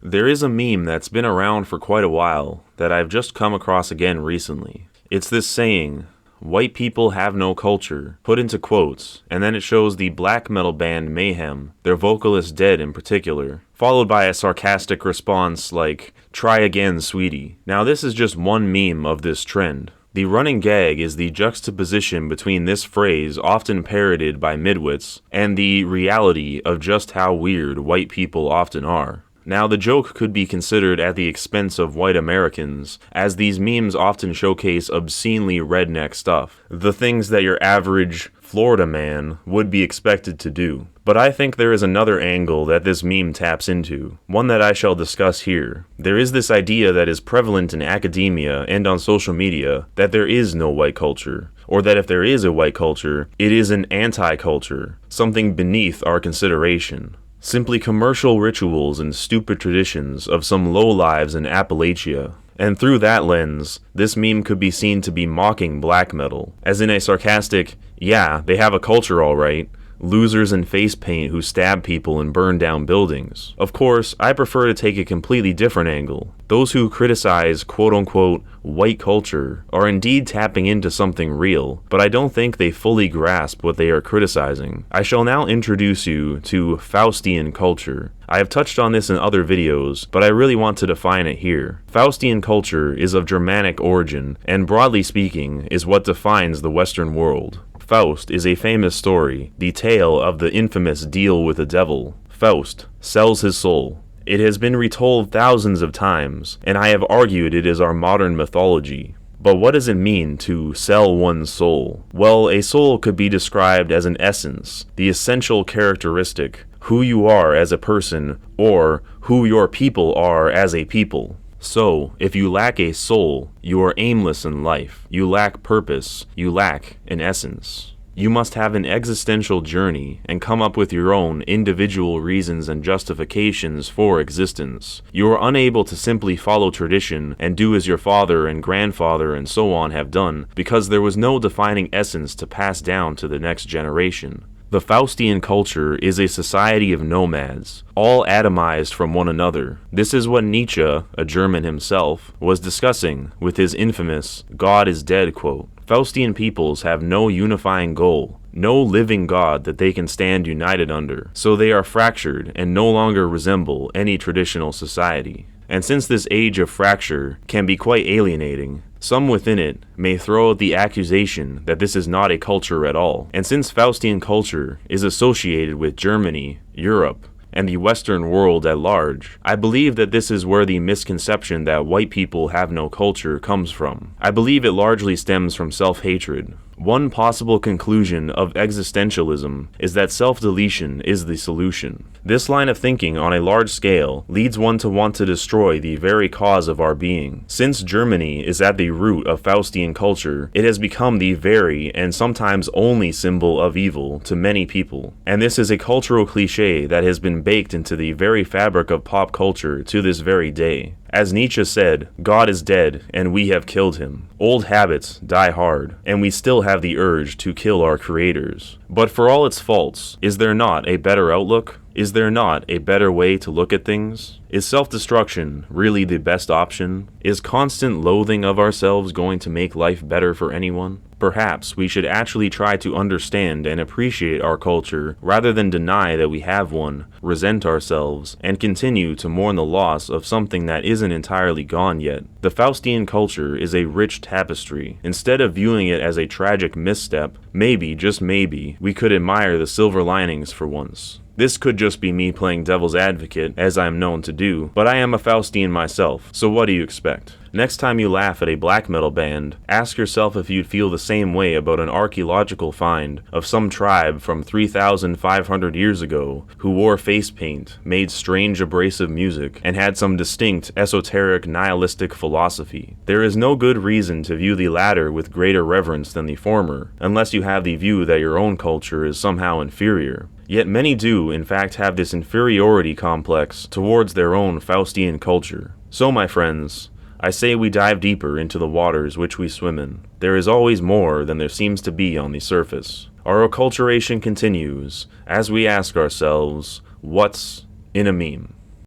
There is a meme that's been around for quite a while that I've just come across again recently. It's this saying, "White people have no culture," put into quotes, and then it shows the black metal band Mayhem, their vocalist dead in particular, followed by a sarcastic response like, "Try again, sweetie." Now this is just one meme of this trend. The running gag is the juxtaposition between this phrase, often parroted by midwits, and the reality of just how weird white people often are. Now, the joke could be considered at the expense of white Americans, as these memes often showcase obscenely redneck stuff, the things that your average Florida man would be expected to do. But I think there is another angle that this meme taps into, one that I shall discuss here. There is this idea that is prevalent in academia and on social media that there is no white culture, or that if there is a white culture, it is an anti-culture, something beneath our consideration. Simply commercial rituals and stupid traditions of some lowlives in Appalachia. And through that lens, this meme could be seen to be mocking black metal, as in a sarcastic, "Yeah, they have a culture alright, losers in face paint who stab people and burn down buildings." Of course, I prefer to take a completely different angle. Those who criticize quote-unquote white culture are indeed tapping into something real, but I don't think they fully grasp what they are criticizing. I shall now introduce you to Faustian culture. I have touched on this in other videos, but I really want to define it here. Faustian culture is of Germanic origin, and broadly speaking, is what defines the Western world. Faust is a famous story, the tale of the infamous deal with the devil. Faust sells his soul. It has been retold thousands of times, and I have argued it is our modern mythology. But what does it mean to sell one's soul? Well, a soul could be described as an essence, the essential characteristic, who you are as a person, or who your people are as a people. So, if you lack a soul, you are aimless in life. You lack purpose. You lack an essence. You must have an existential journey and come up with your own individual reasons and justifications for existence. You are unable to simply follow tradition and do as your father and grandfather and so on have done because there was no defining essence to pass down to the next generation. The Faustian culture is a society of nomads, all atomized from one another. This is what Nietzsche, a German himself, was discussing with his infamous "God is dead" quote. Faustian peoples have no unifying goal, no living God that they can stand united under, so they are fractured and no longer resemble any traditional society. And since this age of fracture can be quite alienating, some within it may throw out the accusation that this is not a culture at all. And since Faustian culture is associated with Germany, Europe, and the Western world at large, I believe that this is where the misconception that white people have no culture comes from. I believe it largely stems from self-hatred. One possible conclusion of existentialism is that self-deletion is the solution. This line of thinking on a large scale leads one to want to destroy the very cause of our being. Since Germany is at the root of Faustian culture, it has become the very and sometimes only symbol of evil to many people. And this is a cultural cliche that has been baked into the very fabric of pop culture to this very day. As Nietzsche said, "God is dead, and we have killed him. Old habits die hard, and we still have the urge to kill our creators." But for all its faults, is there not a better outlook? Is there not a better way to look at things? Is self-destruction really the best option? Is constant loathing of ourselves going to make life better for anyone? Perhaps we should actually try to understand and appreciate our culture rather than deny that we have one, resent ourselves, and continue to mourn the loss of something that isn't entirely gone yet. The Faustian culture is a rich tapestry. Instead of viewing it as a tragic misstep, maybe, just maybe, we could admire the silver linings for once. This could just be me playing devil's advocate, as I am known to do, but I am a Faustian myself, so what do you expect? Next time you laugh at a black metal band, ask yourself if you'd feel the same way about an archaeological find of some tribe from 3,500 years ago who wore face paint, made strange abrasive music, and had some distinct esoteric nihilistic philosophy. There is no good reason to view the latter with greater reverence than the former, unless you have the view that your own culture is somehow inferior. Yet many do, in fact, have this inferiority complex towards their own Faustian culture. So, my friends, I say we dive deeper into the waters which we swim in. There is always more than there seems to be on the surface. Our acculturation continues as we ask ourselves, what's in a meme?